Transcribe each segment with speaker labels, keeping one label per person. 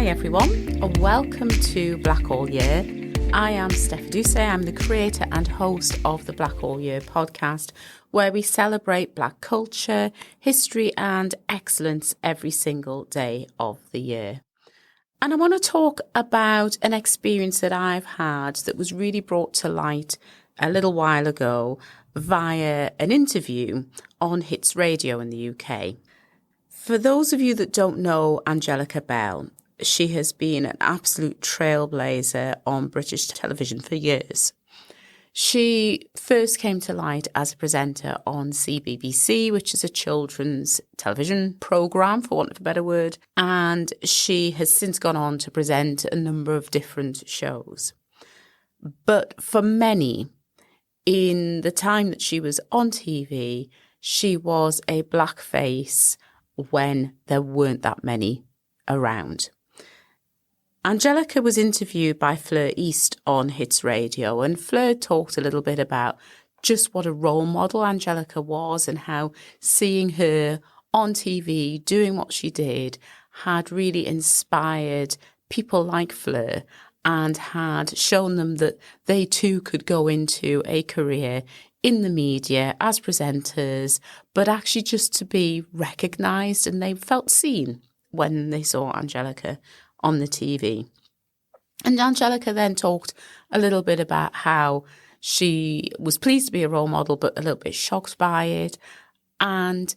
Speaker 1: everyone, and welcome to Black All Year. I am Steph Edusei. I'm the creator and host of the Black All Year podcast, where we celebrate Black culture, history and excellence every single day of the year. And I want to talk about an experience that I've had that was really brought to light a little while ago via an interview on Hits Radio in the UK. For those of you that don't know Angelica Bell, she has been an absolute trailblazer on British television for years. She first came to light as a presenter on CBBC, which is a children's television programme, for want of a better word, and she has since gone on to present a number of different shows. But for many, in the time that she was on TV, she was a black face when there weren't that many around. Angelica was interviewed by Fleur East on Hits Radio, and Fleur talked a little bit about just what a role model Angelica was and how seeing her on TV doing what she did had really inspired people like Fleur and had shown them that they too could go into a career in the media as presenters, but actually just to be recognised, and they felt seen when they saw Angelica on the TV. And Angelica then talked a little bit about how she was pleased to be a role model, but a little bit shocked by it. And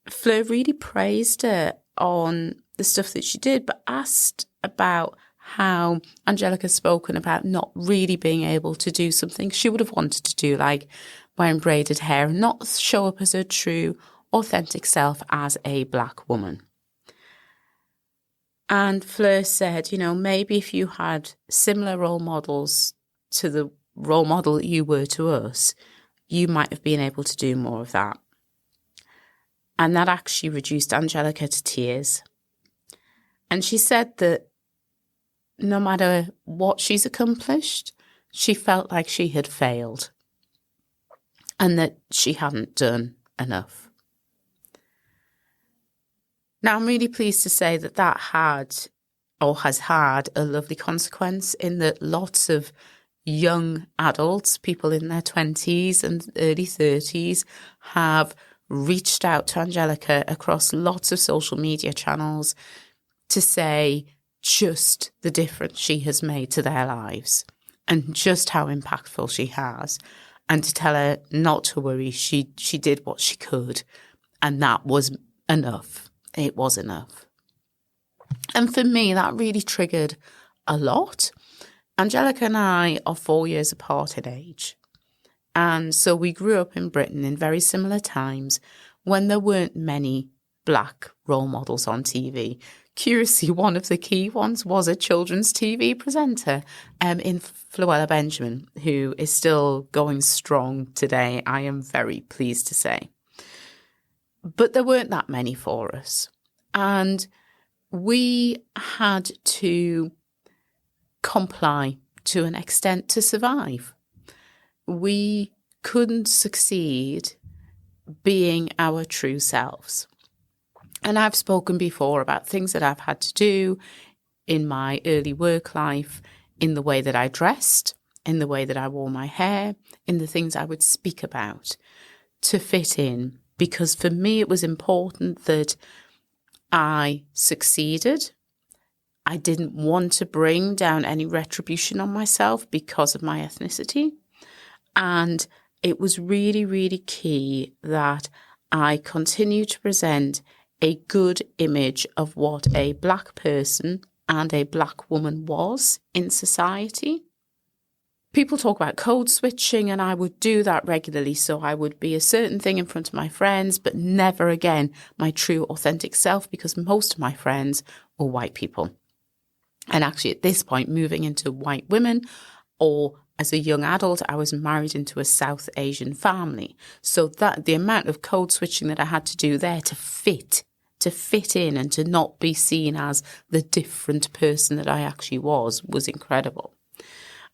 Speaker 1: Fleur really praised her on the stuff that she did, but asked about how Angelica's spoken about not really being able to do something she would have wanted to do, like wearing braided hair and not show up as her true, authentic self as a black woman. And Fleur said, maybe if you had similar role models to the role model that you were to us, you might have been able to do more of that. And that actually reduced Angelica to tears. And she said that no matter what she's accomplished, she felt like she had failed and that she hadn't done enough. Now, I'm really pleased to say that has had a lovely consequence in that lots of young adults, people in their 20s and early 30s, have reached out to Angelica across lots of social media channels to say just the difference she has made to their lives and just how impactful she has, and to tell her not to worry, she did what she could, and that was enough. It was enough. And for me, that really triggered a lot. Angelica and I are 4 years apart in age. And so we grew up in Britain in very similar times when there weren't many black role models on TV. Curiously, one of the key ones was a children's TV presenter in Fluella Benjamin, who is still going strong today, I am very pleased to say. But there weren't that many for us. And we had to comply to an extent to survive. We couldn't succeed being our true selves. And I've spoken before about things that I've had to do in my early work life, in the way that I dressed, in the way that I wore my hair, in the things I would speak about to fit in. Because for me, it was important that I succeeded. I didn't want to bring down any retribution on myself because of my ethnicity. And it was really, really key that I continue to present a good image of what a black person and a black woman was in society. People talk about code switching, and I would do that regularly. So I would be a certain thing in front of my friends, but never again my true authentic self, because most of my friends were white people. And actually at this point, moving into white women, or as a young adult, I was married into a South Asian family. So that the amount of code switching that I had to do there to fit in and to not be seen as the different person that I actually was incredible.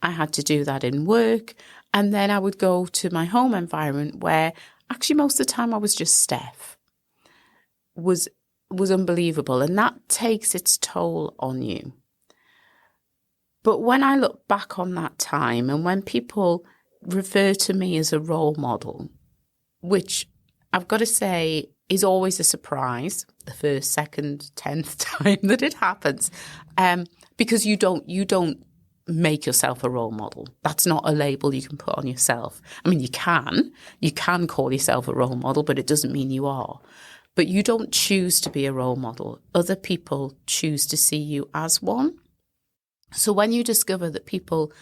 Speaker 1: I had to do that in work, and then I would go to my home environment where actually most of the time I was just Steph. Was was unbelievable, and that takes its toll on you. But when I look back on that time, and when people refer to me as a role model, which I've got to say is always a surprise, the first, second, 10th time that it happens, because you don't make yourself a role model. That's not a label you can put on yourself. I mean, you can call yourself a role model, but it doesn't mean you are. But you don't choose to be a role model. Other people choose to see you as one. So when you discover that people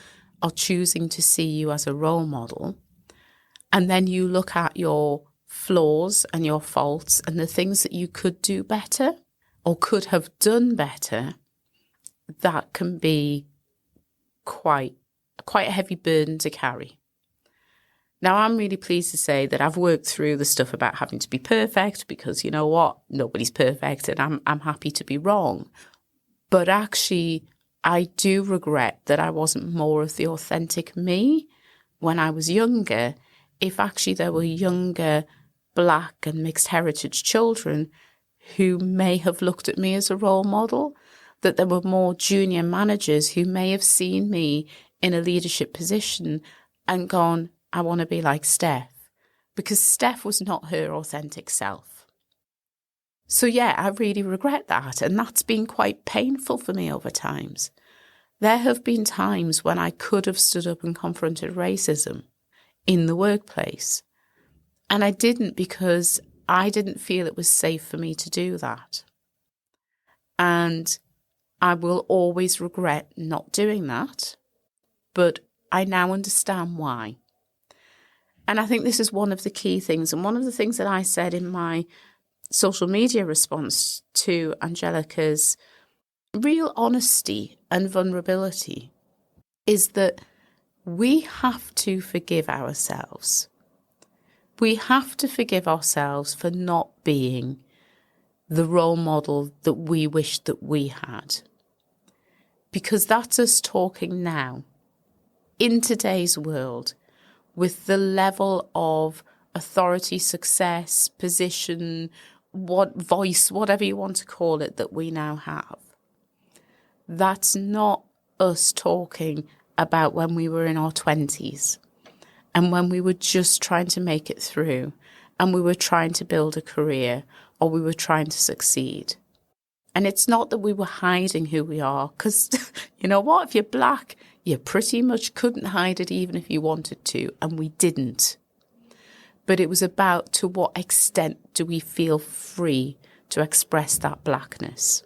Speaker 1: are choosing to see you as a role model, and then you look at your flaws and your faults and the things that you could do better or could have done better, that can be quite a heavy burden to carry. Now, I'm really pleased to say that I've worked through the stuff about having to be perfect, because you know what? Nobody's perfect, and I'm happy to be wrong. But actually, I do regret that I wasn't more of the authentic me when I was younger. If actually there were younger Black and mixed heritage children who may have looked at me as a role model, that there were more junior managers who may have seen me in a leadership position and gone, I want to be like Steph, because Steph was not her authentic self. So yeah, I really regret that. And that's been quite painful for me over times. There have been times when I could have stood up and confronted racism in the workplace. And I didn't, because I didn't feel it was safe for me to do that. And I will always regret not doing that. But I now understand why. And I think this is one of the key things. And one of the things that I said in my social media response to Angelica's real honesty and vulnerability is that we have to forgive ourselves. We have to forgive ourselves for not being the role model that we wish that we had. Because that's us talking now, in today's world, with the level of authority, success, position, voice, whatever you want to call it, that we now have. That's not us talking about when we were in our 20s. And when we were just trying to make it through, and we were trying to build a career, or we were trying to succeed. And it's not that we were hiding who we are, because you know what? If you're Black, you pretty much couldn't hide it even if you wanted to, and we didn't. But it was about, to what extent do we feel free to express that Blackness?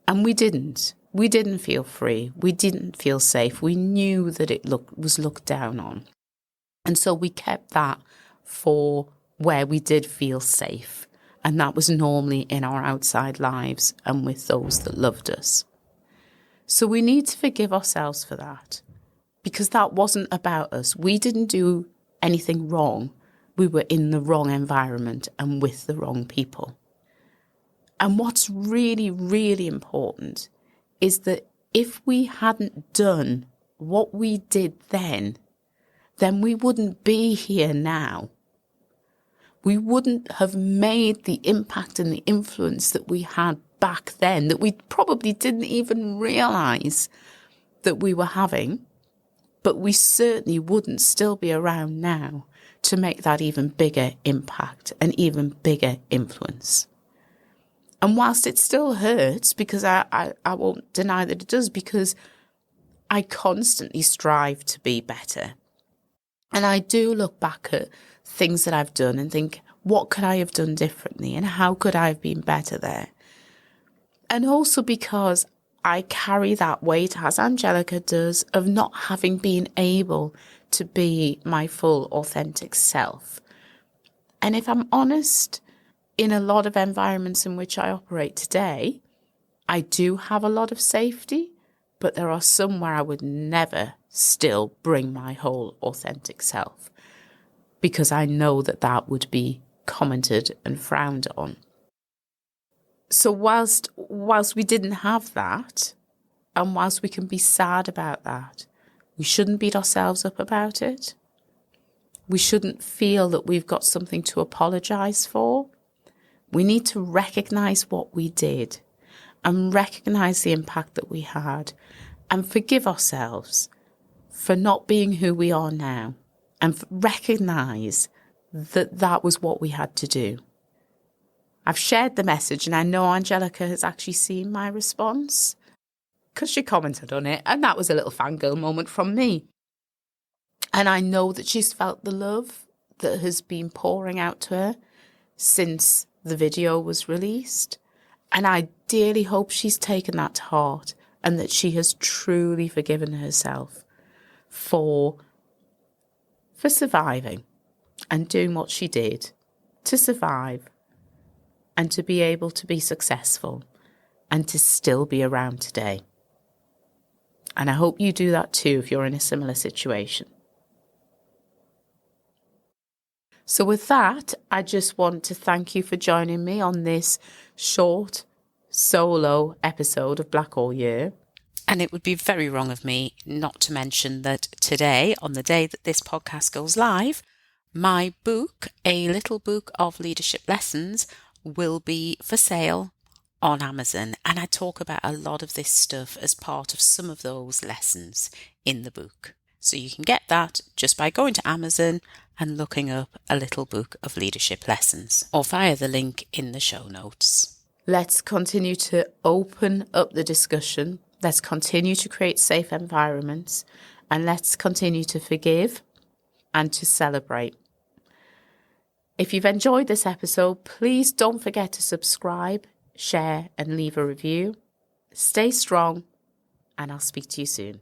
Speaker 1: And we didn't. We didn't feel free. We didn't feel safe. We knew that it was looked down on. And so we kept that for where we did feel safe. And that was normally in our outside lives and with those that loved us. So we need to forgive ourselves for that, because that wasn't about us. We didn't do anything wrong. We were in the wrong environment and with the wrong people. And what's really, really important is that if we hadn't done what we did then we wouldn't be here now. We wouldn't have made the impact and the influence that we had back then, that we probably didn't even realise that we were having, but we certainly wouldn't still be around now to make that even bigger impact and even bigger influence. And whilst it still hurts, because I won't deny that it does, because I constantly strive to be better. And I do look back at things that I've done and think, what could I have done differently? And how could I have been better there? And also because I carry that weight, as Angelica does, of not having been able to be my full authentic self. And if I'm honest, in a lot of environments in which I operate today, I do have a lot of safety, but there are some where I would never still bring my whole authentic self, because I know that that would be commented and frowned on. So whilst we didn't have that, and whilst we can be sad about that, we shouldn't beat ourselves up about it. We shouldn't feel that we've got something to apologise for. We need to recognize what we did and recognize the impact that we had and forgive ourselves for not being who we are now and recognize that that was what we had to do. I've shared the message and I know Angelica has actually seen my response because she commented on it, and that was a little fangirl moment from me. And I know that she's felt the love that has been pouring out to her since the video was released. And I dearly hope she's taken that to heart and that she has truly forgiven herself for surviving and doing what she did to survive and to be able to be successful and to still be around today. And I hope you do that too if you're in a similar situation. So with that, I just want to thank you for joining me on this short solo episode of Black All Year. And it would be very wrong of me not to mention that today, on the day that this podcast goes live, my book, A Little Book of Leadership Lessons, will be for sale on Amazon. And I talk about a lot of this stuff as part of some of those lessons in the book. So you can get that just by going to Amazon and looking up A Little Book of Leadership Lessons or via the link in the show notes. Let's continue to open up the discussion. Let's continue to create safe environments, and let's continue to forgive and to celebrate. If you've enjoyed this episode, please don't forget to subscribe, share, and leave a review. Stay strong, and I'll speak to you soon.